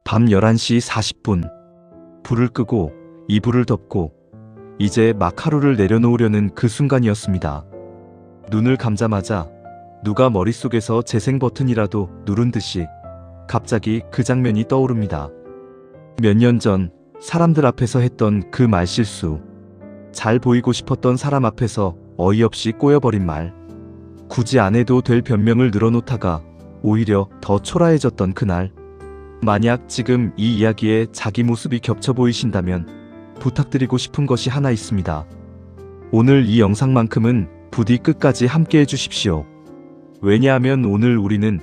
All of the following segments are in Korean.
밤 11시 40분. 불을 끄고 이불을 덮고 이제 막 하루를 내려놓으려는 그 순간이었습니다. 눈을 감자마자 누가 머릿속에서 재생 버튼이라도 누른 듯이 갑자기 그 장면이 떠오릅니다. 몇 년 전 사람들 앞에서 했던 그 말실수. 잘 보이고 싶었던 사람 앞에서 어이없이 꼬여버린 말. 굳이 안 해도 될 변명을 늘어놓다가 오히려 더 초라해졌던 그날. 만약 지금 이 이야기에 자기 모습이 겹쳐 보이신다면 부탁드리고 싶은 것이 하나 있습니다. 오늘 이 영상만큼은 부디 끝까지 함께 해주십시오. 왜냐하면 오늘 우리는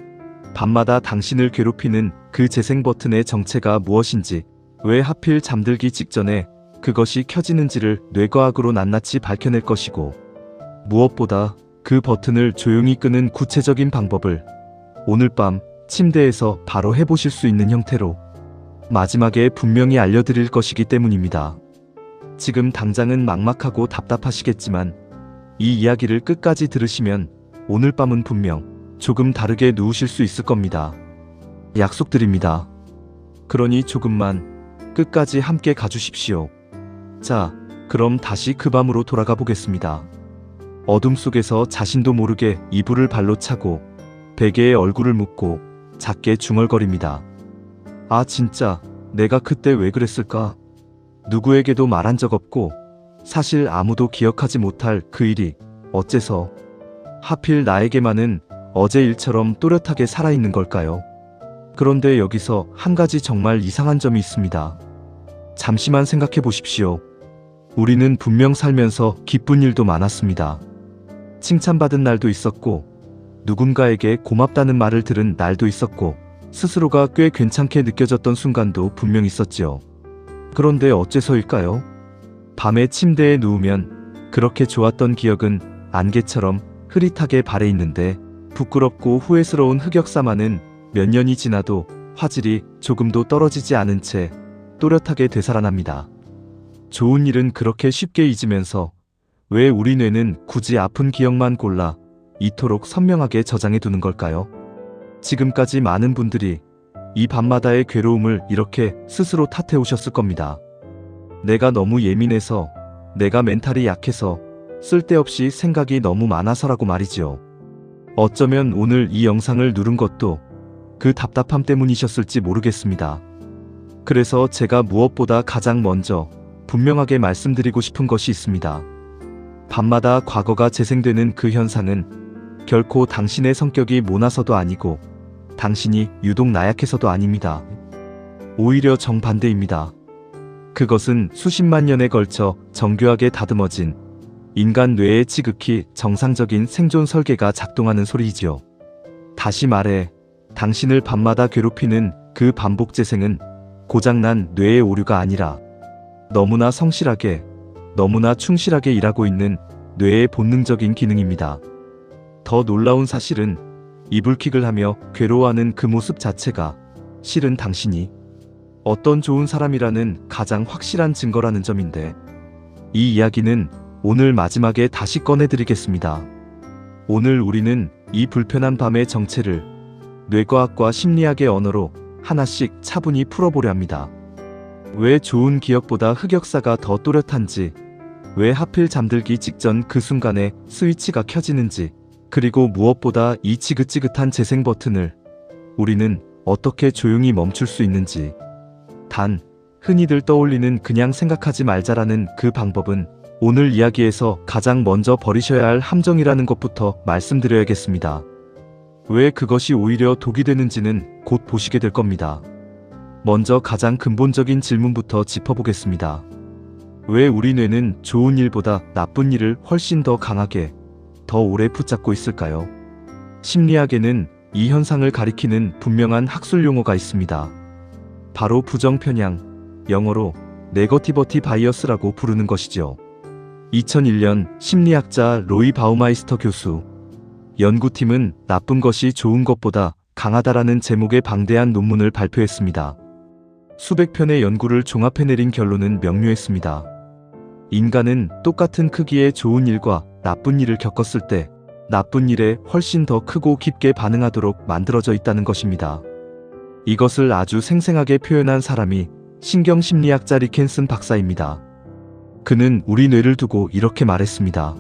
밤마다 당신을 괴롭히는 그 재생 버튼의 정체가 무엇인지, 왜 하필 잠들기 직전에 그것이 켜지는지를 뇌과학으로 낱낱이 밝혀낼 것이고, 무엇보다 그 버튼을 조용히 끄는 구체적인 방법을 오늘 밤 침대에서 바로 해보실 수 있는 형태로 마지막에 분명히 알려드릴 것이기 때문입니다. 지금 당장은 막막하고 답답하시겠지만 이 이야기를 끝까지 들으시면 오늘 밤은 분명 조금 다르게 누우실 수 있을 겁니다. 약속드립니다. 그러니 조금만 끝까지 함께 가주십시오. 자, 그럼 다시 그 밤으로 돌아가 보겠습니다. 어둠 속에서 자신도 모르게 이불을 발로 차고 베개에 얼굴을 묻고 작게 중얼거립니다. 아, 진짜 내가 그때 왜 그랬을까? 누구에게도 말한 적 없고 사실 아무도 기억하지 못할 그 일이 어째서 하필 나에게만은 어제 일처럼 또렷하게 살아있는 걸까요? 그런데 여기서 한 가지 정말 이상한 점이 있습니다. 잠시만 생각해 보십시오. 우리는 분명 살면서 기쁜 일도 많았습니다. 칭찬받은 날도 있었고, 누군가에게 고맙다는 말을 들은 날도 있었고, 스스로가 꽤 괜찮게 느껴졌던 순간도 분명 있었지요. 그런데 어째서일까요? 밤에 침대에 누우면 그렇게 좋았던 기억은 안개처럼 흐릿하게 발해 있는데, 부끄럽고 후회스러운 흑역사만은 몇 년이 지나도 화질이 조금도 떨어지지 않은 채 또렷하게 되살아납니다. 좋은 일은 그렇게 쉽게 잊으면서 왜 우리 뇌는 굳이 아픈 기억만 골라 이토록 선명하게 저장해 두는 걸까요? 지금까지 많은 분들이 이 밤마다의 괴로움을 이렇게 스스로 탓해 오셨을 겁니다. 내가 너무 예민해서, 내가 멘탈이 약해서, 쓸데없이 생각이 너무 많아서라고 말이지요. 어쩌면 오늘 이 영상을 누른 것도 그 답답함 때문이셨을지 모르겠습니다. 그래서 제가 무엇보다 가장 먼저 분명하게 말씀드리고 싶은 것이 있습니다. 밤마다 과거가 재생되는 그 현상은 결코 당신의 성격이 모나서도 아니고 당신이 유독 나약해서도 아닙니다. 오히려 정반대입니다. 그것은 수십만 년에 걸쳐 정교하게 다듬어진 인간 뇌의 지극히 정상적인 생존 설계가 작동하는 소리이지요. 다시 말해, 당신을 밤마다 괴롭히는 그 반복 재생은 고장난 뇌의 오류가 아니라 너무나 성실하게, 너무나 충실하게 일하고 있는 뇌의 본능적인 기능입니다. 더 놀라운 사실은 이불킥을 하며 괴로워하는 그 모습 자체가 실은 당신이 어떤 좋은 사람이라는 가장 확실한 증거라는 점인데, 이 이야기는 오늘 마지막에 다시 꺼내드리겠습니다. 오늘 우리는 이 불편한 밤의 정체를 뇌과학과 심리학의 언어로 하나씩 차분히 풀어보려 합니다. 왜 좋은 기억보다 흑역사가 더 또렷한지, 왜 하필 잠들기 직전 그 순간에 스위치가 켜지는지, 그리고 무엇보다 이 지긋지긋한 재생 버튼을 우리는 어떻게 조용히 멈출 수 있는지. 단, 흔히들 떠올리는 그냥 생각하지 말자라는 그 방법은 오늘 이야기에서 가장 먼저 버리셔야 할 함정이라는 것부터 말씀드려야겠습니다. 왜 그것이 오히려 독이 되는지는 곧 보시게 될 겁니다. 먼저 가장 근본적인 질문부터 짚어보겠습니다. 왜 우리 뇌는 좋은 일보다 나쁜 일을 훨씬 더 강하게, 더 오래 붙잡고 있을까요? 심리학에는 이 현상을 가리키는 분명한 학술 용어가 있습니다. 바로 부정편향, 영어로 네거티버티 바이어스라고 부르는 것이죠. 2001년 심리학자 로이 바우마이스터 교수 연구팀은 나쁜 것이 좋은 것보다 강하다라는 제목의 방대한 논문을 발표했습니다. 수백 편의 연구를 종합해내린 결론은 명료했습니다. 인간은 똑같은 크기의 좋은 일과 나쁜 일을 겪었을 때 나쁜 일에 훨씬 더 크고 깊게 반응하도록 만들어져 있다는 것입니다. 이것을 아주 생생하게 표현한 사람이 신경심리학자 리켄슨 박사입니다. 그는 우리 뇌를 두고 이렇게 말했습니다.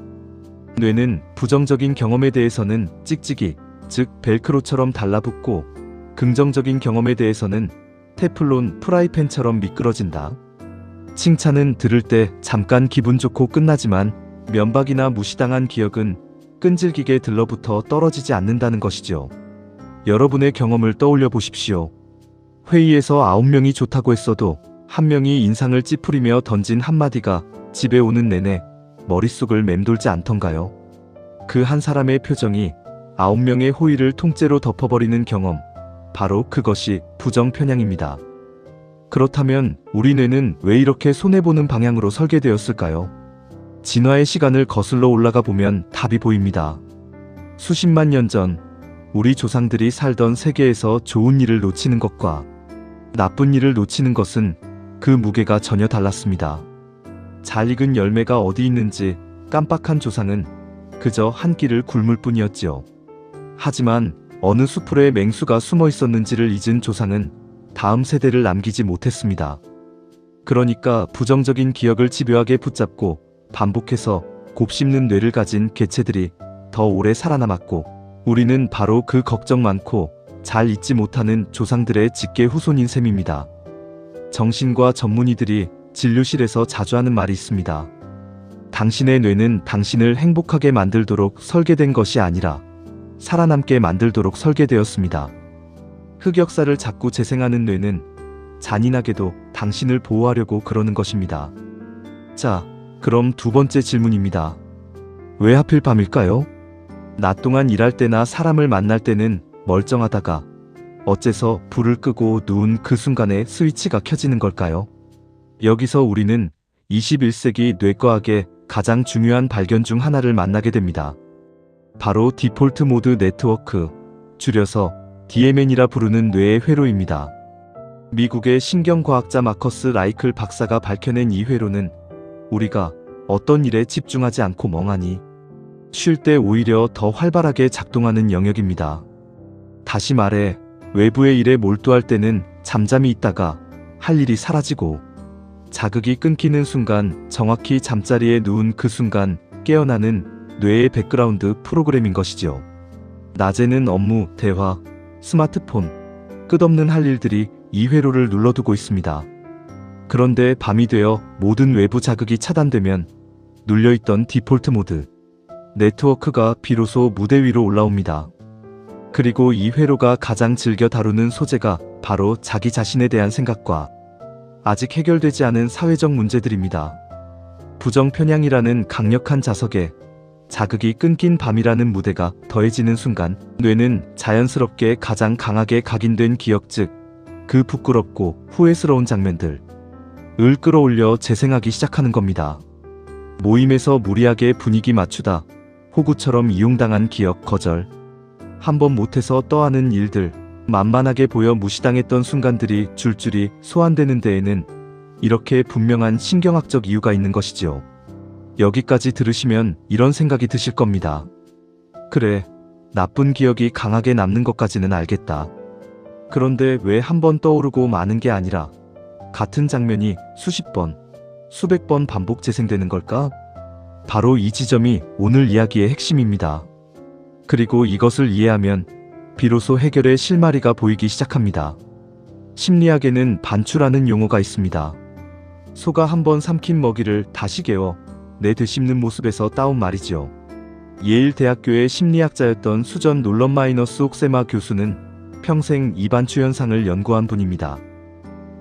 뇌는 부정적인 경험에 대해서는 찍찍이, 즉 벨크로처럼 달라붙고 긍정적인 경험에 대해서는 테플론 프라이팬처럼 미끄러진다. 칭찬은 들을 때 잠깐 기분 좋고 끝나지만 면박이나 무시당한 기억은 끈질기게 들러붙어 떨어지지 않는다는 것이죠. 여러분의 경험을 떠올려 보십시오. 회의에서 9명이 좋다고 했어도 1명이 인상을 찌푸리며 던진 한마디가 집에 오는 내내 머릿속을 맴돌지 않던가요? 그 한 사람의 표정이 9명의 호의를 통째로 덮어버리는 경험, 바로 그것이 부정편향입니다. 그렇다면 우리 뇌는 왜 이렇게 손해보는 방향으로 설계되었을까요? 진화의 시간을 거슬러 올라가 보면 답이 보입니다. 수십만 년 전 우리 조상들이 살던 세계에서 좋은 일을 놓치는 것과 나쁜 일을 놓치는 것은 그 무게가 전혀 달랐습니다. 잘 익은 열매가 어디 있는지 깜빡한 조상은 그저 한 끼를 굶을 뿐이었지요. 하지만 어느 수풀에 맹수가 숨어 있었는지를 잊은 조상은 다음 세대를 남기지 못했습니다. 그러니까 부정적인 기억을 집요하게 붙잡고 반복해서 곱씹는 뇌를 가진 개체들이 더 오래 살아남았고, 우리는 바로 그 걱정 많고 잘 잊지 못하는 조상들의 직계 후손인 셈입니다. 정신과 전문의들이 진료실에서 자주 하는 말이 있습니다. 당신의 뇌는 당신을 행복하게 만들도록 설계된 것이 아니라 살아남게 만들도록 설계되었습니다. 흑역사를 자꾸 재생하는 뇌는 잔인하게도 당신을 보호하려고 그러는 것입니다. 자, 그럼 두 번째 질문입니다. 왜 하필 밤일까요? 낮 동안 일할 때나 사람을 만날 때는 멀쩡하다가 어째서 불을 끄고 누운 그 순간에 스위치가 켜지는 걸까요? 여기서 우리는 21세기 뇌과학의 가장 중요한 발견 중 하나를 만나게 됩니다. 바로 디폴트 모드 네트워크, 줄여서 DMN이라 부르는 뇌의 회로입니다. 미국의 신경과학자 마커스 라이클 박사가 밝혀낸 이 회로는 우리가 어떤 일에 집중하지 않고 멍하니 쉴 때 오히려 더 활발하게 작동하는 영역입니다. 다시 말해, 외부의 일에 몰두할 때는 잠잠히 있다가 할 일이 사라지고, 자극이 끊기는 순간, 정확히 잠자리에 누운 그 순간 깨어나는 뇌의 백그라운드 프로그램인 것이죠. 낮에는 업무, 대화, 스마트폰, 끝없는 할 일들이 이 회로를 눌러두고 있습니다. 그런데 밤이 되어 모든 외부 자극이 차단되면 눌려있던 디폴트 모드 네트워크가 비로소 무대 위로 올라옵니다. 그리고 이 회로가 가장 즐겨 다루는 소재가 바로 자기 자신에 대한 생각과 아직 해결되지 않은 사회적 문제들입니다. 부정편향이라는 강력한 자석에 자극이 끊긴 밤이라는 무대가 더해지는 순간 뇌는 자연스럽게 가장 강하게 각인된 기억, 즉 그 부끄럽고 후회스러운 장면들을 끌어올려 재생하기 시작하는 겁니다. 모임에서 무리하게 분위기 맞추다, 호구처럼 이용당한 기억, 거절, 한번 못해서 떠하는 일들, 만만하게 보여 무시당했던 순간들이 줄줄이 소환되는 데에는 이렇게 분명한 신경학적 이유가 있는 것이지요. 여기까지 들으시면 이런 생각이 드실 겁니다. 그래, 나쁜 기억이 강하게 남는 것까지는 알겠다. 그런데 왜 한 번 떠오르고 마는 게 아니라 같은 장면이 수십 번, 수백 번 반복 재생되는 걸까? 바로 이 지점이 오늘 이야기의 핵심입니다. 그리고 이것을 이해하면 비로소 해결의 실마리가 보이기 시작합니다. 심리학에는 반추라는 용어가 있습니다. 소가 한번 삼킨 먹이를 다시 개어 내되씹는 모습에서 따온 말이지요. 예일 대학교의 심리학자였던 수전 놀런마이너스 옥세마 교수는 평생 이 반추 현상을 연구한 분입니다.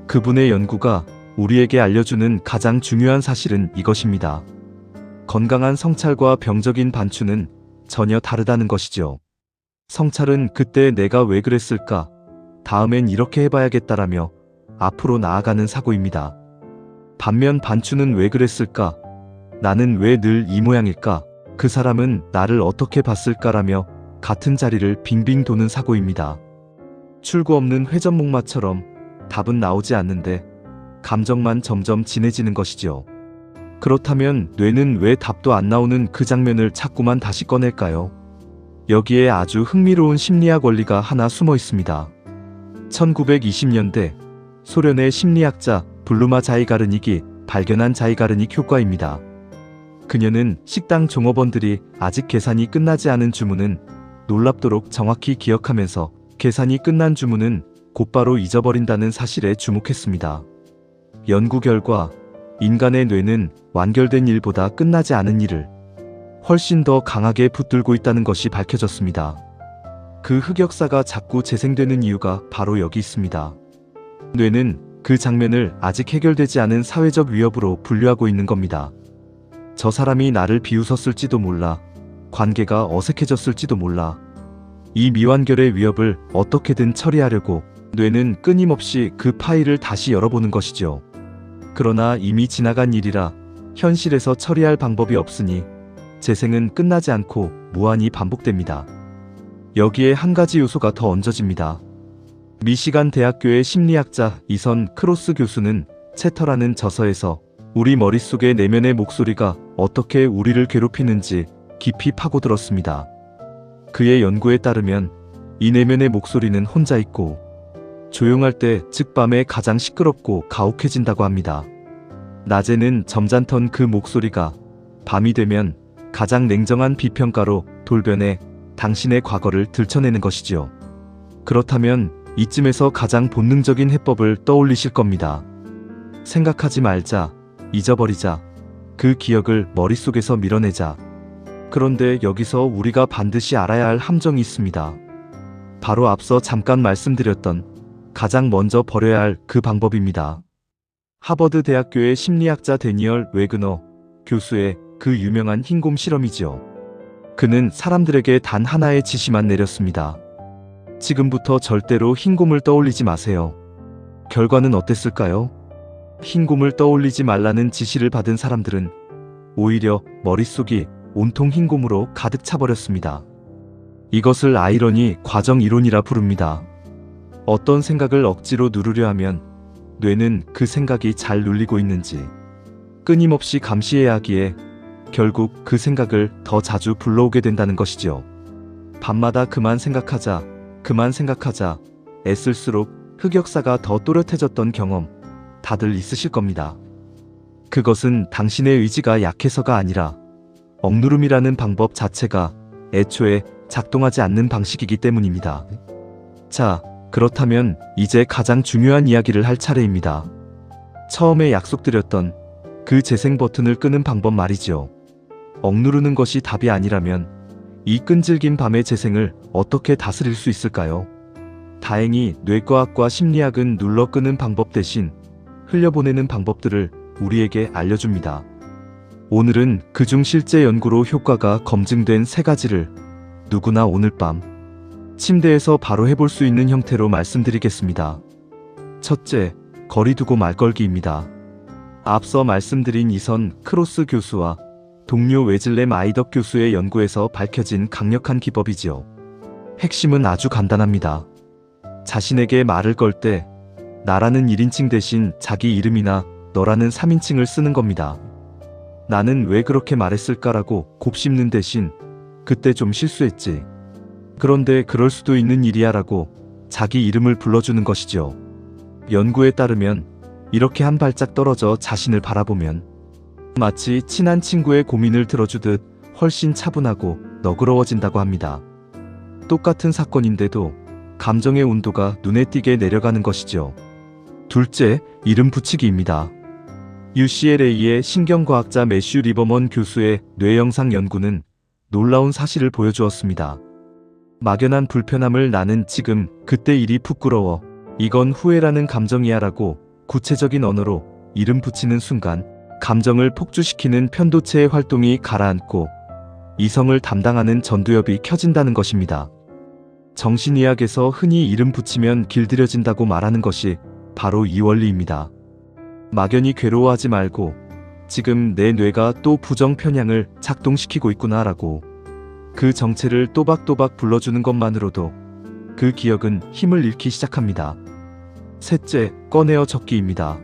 그분의 연구가 우리에게 알려주는 가장 중요한 사실은 이것입니다. 건강한 성찰과 병적인 반추는 전혀 다르다는 것이죠. 성찰은 그때 내가 왜 그랬을까? 다음엔 이렇게 해봐야겠다라며 앞으로 나아가는 사고입니다. 반면 반추는 왜 그랬을까? 나는 왜 늘 이 모양일까? 그 사람은 나를 어떻게 봤을까라며 같은 자리를 빙빙 도는 사고입니다. 출구 없는 회전목마처럼 답은 나오지 않는데 감정만 점점 진해지는 것이죠. 그렇다면 뇌는 왜 답도 안 나오는 그 장면을 자꾸만 다시 꺼낼까요? 여기에 아주 흥미로운 심리학 원리가 하나 숨어 있습니다. 1920년대 소련의 심리학자 블루마 자이가르닉이 발견한 자이가르닉 효과입니다. 그녀는 식당 종업원들이 아직 계산이 끝나지 않은 주문은 놀랍도록 정확히 기억하면서 계산이 끝난 주문은 곧바로 잊어버린다는 사실에 주목했습니다. 연구 결과 인간의 뇌는 완결된 일보다 끝나지 않은 일을 훨씬 더 강하게 붙들고 있다는 것이 밝혀졌습니다. 그 흑역사가 자꾸 재생되는 이유가 바로 여기 있습니다. 뇌는 그 장면을 아직 해결되지 않은 사회적 위협으로 분류하고 있는 겁니다. 저 사람이 나를 비웃었을지도 몰라. 관계가 어색해졌을지도 몰라. 이 미완결의 위협을 어떻게든 처리하려고 뇌는 끊임없이 그 파일을 다시 열어보는 것이죠. 그러나 이미 지나간 일이라 현실에서 처리할 방법이 없으니 재생은 끝나지 않고 무한히 반복됩니다. 여기에 한 가지 요소가 더 얹어집니다. 미시간 대학교의 심리학자 이선 크로스 교수는 채터라는 저서에서 우리 머릿속의 내면의 목소리가 어떻게 우리를 괴롭히는지 깊이 파고들었습니다. 그의 연구에 따르면 이 내면의 목소리는 혼자 있고 조용할 때, 즉 밤에 가장 시끄럽고 가혹해진다고 합니다. 낮에는 점잖던 그 목소리가 밤이 되면 가장 냉정한 비평가로 돌변해 당신의 과거를 들춰내는 것이지요. 그렇다면 이쯤에서 가장 본능적인 해법을 떠올리실 겁니다. 생각하지 말자, 잊어버리자, 그 기억을 머릿속에서 밀어내자. 그런데 여기서 우리가 반드시 알아야 할 함정이 있습니다. 바로 앞서 잠깐 말씀드렸던 가장 먼저 버려야 할 그 방법입니다. 하버드 대학교의 심리학자 데니얼 웨그너 교수의 그 유명한 흰곰 실험이지요. 그는 사람들에게 단 하나의 지시만 내렸습니다. 지금부터 절대로 흰곰을 떠올리지 마세요. 결과는 어땠을까요? 흰곰을 떠올리지 말라는 지시를 받은 사람들은 오히려 머릿속이 온통 흰곰으로 가득 차버렸습니다. 이것을 아이러니 과정 이론이라 부릅니다. 어떤 생각을 억지로 누르려 하면 뇌는 그 생각이 잘 눌리고 있는지 끊임없이 감시해야 하기에 결국 그 생각을 더 자주 불러오게 된다는 것이죠. 밤마다 그만 생각하자 애쓸수록 흑역사가 더 또렷해졌던 경험 다들 있으실 겁니다. 그것은 당신의 의지가 약해서가 아니라 억누름이라는 방법 자체가 애초에 작동하지 않는 방식이기 때문입니다. 자, 그렇다면 이제 가장 중요한 이야기를 할 차례입니다. 처음에 약속드렸던 그 재생 버튼을 끄는 방법 말이죠. 억누르는 것이 답이 아니라면 이 끈질긴 밤의 재생을 어떻게 다스릴 수 있을까요? 다행히 뇌과학과 심리학은 눌러 끄는 방법 대신 흘려보내는 방법들을 우리에게 알려줍니다. 오늘은 그중 실제 연구로 효과가 검증된 3가지를 누구나 오늘 밤 침대에서 바로 해볼 수 있는 형태로 말씀드리겠습니다. 첫째, 거리 두고 말 걸기입니다. 앞서 말씀드린 이선 크로스 교수와 동료 웨즐렘 아이덕 교수의 연구에서 밝혀진 강력한 기법이지요. 핵심은 아주 간단합니다. 자신에게 말을 걸 때 나라는 1인칭 대신 자기 이름이나 너라는 3인칭을 쓰는 겁니다. 나는 왜 그렇게 말했을까라고 곱씹는 대신 그때 좀 실수했지. 그런데 그럴 수도 있는 일이야 라고 자기 이름을 불러주는 것이죠. 연구에 따르면 이렇게 한 발짝 떨어져 자신을 바라보면 마치 친한 친구의 고민을 들어주듯 훨씬 차분하고 너그러워진다고 합니다. 똑같은 사건인데도 감정의 온도가 눈에 띄게 내려가는 것이죠. 둘째, 이름 붙이기입니다. UCLA의 신경과학자 매슈 리버먼 교수의 뇌영상 연구는 놀라운 사실을 보여주었습니다. 막연한 불편함을 나는 지금 그때 일이 부끄러워 이건 후회라는 감정이야 라고 구체적인 언어로 이름 붙이는 순간 감정을 폭주시키는 편도체의 활동이 가라앉고 이성을 담당하는 전두엽이 켜진다는 것입니다. 정신의학에서 흔히 이름 붙이면 길들여진다고 말하는 것이 바로 이 원리입니다. 막연히 괴로워하지 말고 지금 내 뇌가 또 부정 편향을 작동시키고 있구나 라고 그 정체를 또박또박 불러주는 것만으로도 그 기억은 힘을 잃기 시작합니다. 셋째, 꺼내어 적기입니다.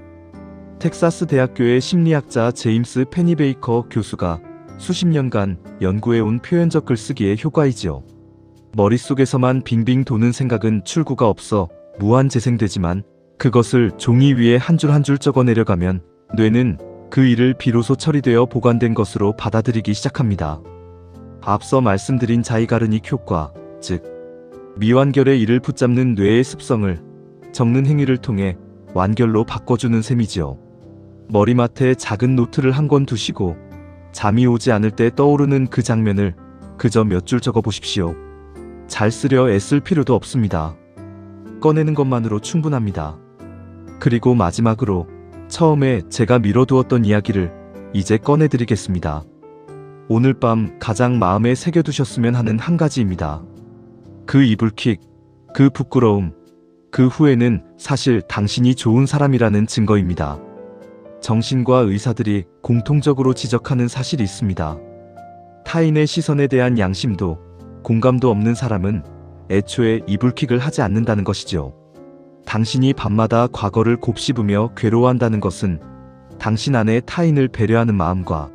텍사스 대학교의 심리학자 제임스 페니베이커 교수가 수십 년간 연구해온 표현적 글쓰기의 효과이지요. 머릿속에서만 빙빙 도는 생각은 출구가 없어 무한 재생되지만 그것을 종이 위에 한 줄 한 줄 적어 내려가면 뇌는 그 일을 비로소 처리되어 보관된 것으로 받아들이기 시작합니다. 앞서 말씀드린 자이가르닉 효과, 즉 미완결의 일을 붙잡는 뇌의 습성을 적는 행위를 통해 완결로 바꿔주는 셈이지요. 머리맡에 작은 노트를 한 권 두시고 잠이 오지 않을 때 떠오르는 그 장면을 그저 몇 줄 적어 보십시오. 잘 쓰려 애쓸 필요도 없습니다. 꺼내는 것만으로 충분합니다. 그리고 마지막으로 처음에 제가 미뤄두었던 이야기를 이제 꺼내드리겠습니다. 오늘 밤 가장 마음에 새겨두셨으면 하는 한 가지입니다. 그 이불킥, 그 부끄러움, 그 후회는 사실 당신이 좋은 사람이라는 증거입니다. 정신과 의사들이 공통적으로 지적하는 사실이 있습니다. 타인의 시선에 대한 양심도 공감도 없는 사람은 애초에 이불킥을 하지 않는다는 것이죠. 당신이 밤마다 과거를 곱씹으며 괴로워한다는 것은 당신 안에 타인을 배려하는 마음과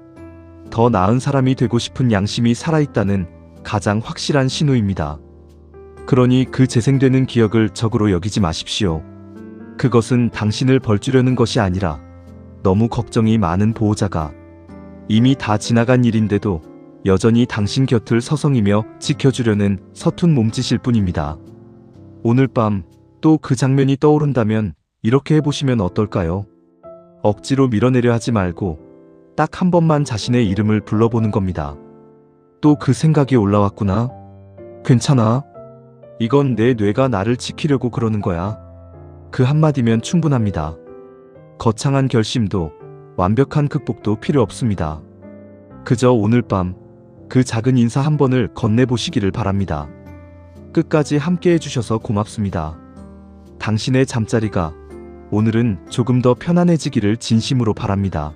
더 나은 사람이 되고 싶은 양심이 살아있다는 가장 확실한 신호입니다. 그러니 그 재생되는 기억을 적으로 여기지 마십시오. 그것은 당신을 벌주려는 것이 아니라 너무 걱정이 많은 보호자가 이미 다 지나간 일인데도 여전히 당신 곁을 서성이며 지켜주려는 서툰 몸짓일 뿐입니다. 오늘 밤 또 그 장면이 떠오른다면 이렇게 해보시면 어떨까요? 억지로 밀어내려 하지 말고 딱 한 번만 자신의 이름을 불러보는 겁니다. 또 그 생각이 올라왔구나. 괜찮아. 이건 내 뇌가 나를 지키려고 그러는 거야. 그 한마디면 충분합니다. 거창한 결심도 완벽한 극복도 필요 없습니다. 그저 오늘 밤 그 작은 인사 한 번을 건네보시기를 바랍니다. 끝까지 함께 해주셔서 고맙습니다. 당신의 잠자리가 오늘은 조금 더 편안해지기를 진심으로 바랍니다.